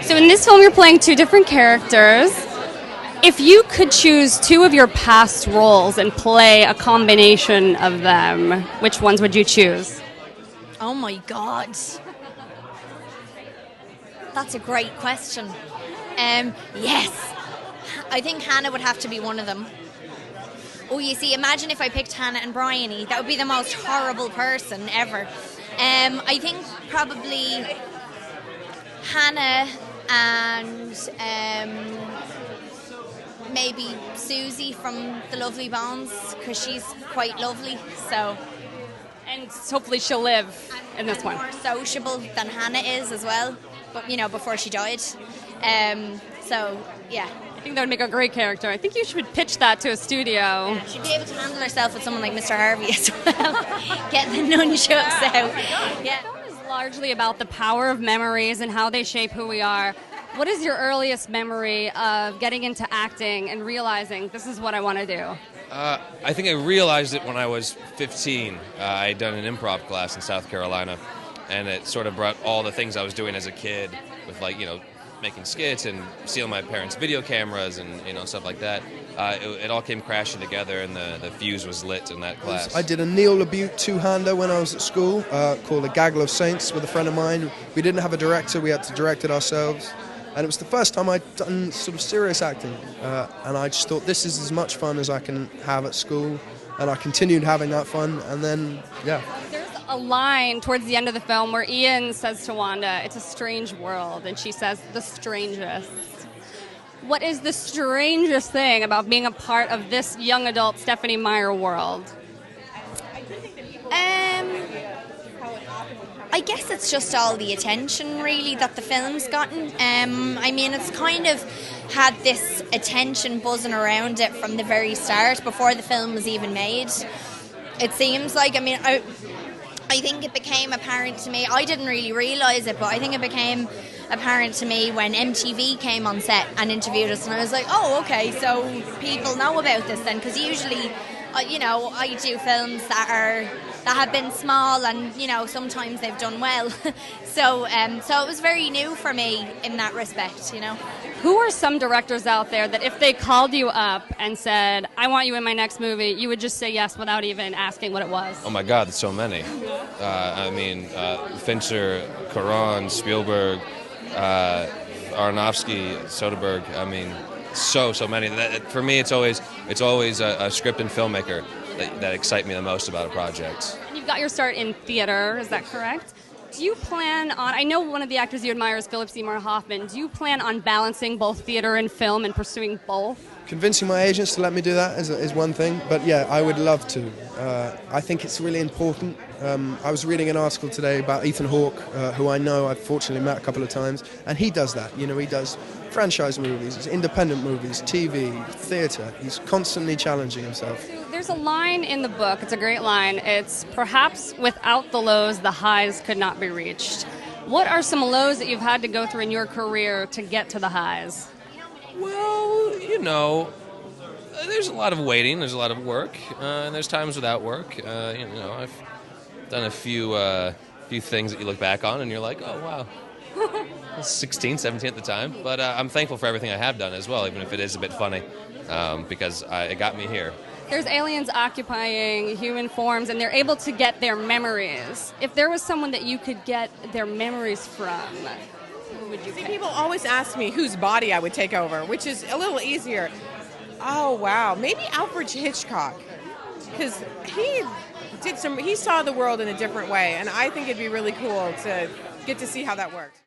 So in this film, you're playing two different characters. If you could choose two of your past roles and play a combination of them, which ones would you choose? Oh my God. That's a great question. Yes. I think Hannah would have to be one of them. Oh, you see, imagine if I picked Hannah and Bryony. That would be the most horrible person ever. I think probably Hannah and maybe Susie from The Lovely Bones, because she's quite lovely. So, And hopefully she'll live in this one. More sociable than Hannah is as well, but before she died. So yeah. I think that would make a great character. I think you should pitch that to a studio. She'd be able to handle herself with someone like Mr. Harvey as well. Get the nunchucks out. Yeah. The film is largely about the power of memories and how they shape who we are. What is your earliest memory of getting into acting and realizing this is what I want to do? I think I realized it when I was 15. I had done an improv class in South Carolina, and it sort of brought all the things I was doing as a kid with, making skits and stealing my parents' video cameras and stuff like that. It all came crashing together, and the fuse was lit in that class. I did a Neil LaBute two-hander when I was at school called A Gaggle of Saints with a friend of mine. We didn't have a director, we had to direct it ourselves. And it was the first time I'd done sort of serious acting. And I just thought, this is as much fun as I can have at school. And I continued having that fun, and then, yeah. There's a line towards the end of the film where Ian says to Wanda, "It's a strange world," and she says, "The strangest." What is the strangest thing about being a part of this young adult Stephenie Meyer world? I guess it's just all the attention, really, that the film's gotten. It's kind of had this attention buzzing around it from the very start, before the film was even made. It seems like, I think it became apparent to me, I didn't really realise it, but I think it became apparent to me when MTV came on set and interviewed us, and I was like, oh, okay, so people know about this then, because usually, I do films that have been small, and sometimes they've done well. So it was very new for me in that respect. Who are some directors out there that if they called you up and said, "I want you in my next movie," you would just say yes without even asking what it was? Oh my God, there's so many. Fincher, Cuarón, Spielberg, Aronofsky, Soderbergh. So many. For me, it's always a script and filmmaker that excite me the most about a project. And you've got your start in theater, is that correct? Do you plan on, I know one of the actors you admire is Philip Seymour Hoffman, do you plan on balancing both theater and film and pursuing both? Convincing my agents to let me do that is one thing, but yeah, I would love to. I think it's really important. I was reading an article today about Ethan Hawke, who I know I've fortunately met a couple of times, and he does that. He does franchise movies, independent movies, TV, theatre. He's constantly challenging himself. There's a line in the book, it's a great line, it's perhaps without the lows, the highs could not be reached. What are some lows that you've had to go through in your career to get to the highs? Well, there's a lot of waiting, there's a lot of work, and there's times without work. I've done a few things that you look back on and you're like, oh, wow. I was 16, 17 at the time, but I'm thankful for everything I have done as well, even if it is a bit funny, because it got me here. There's aliens occupying human forms, and they're able to get their memories. If there was someone that you could get their memories from, who would you pick? People always ask me whose body I would take over, which is a little easier. Oh, wow. Maybe Alfred Hitchcock, because he saw the world in a different way, and I think it'd be really cool to get to see how that worked.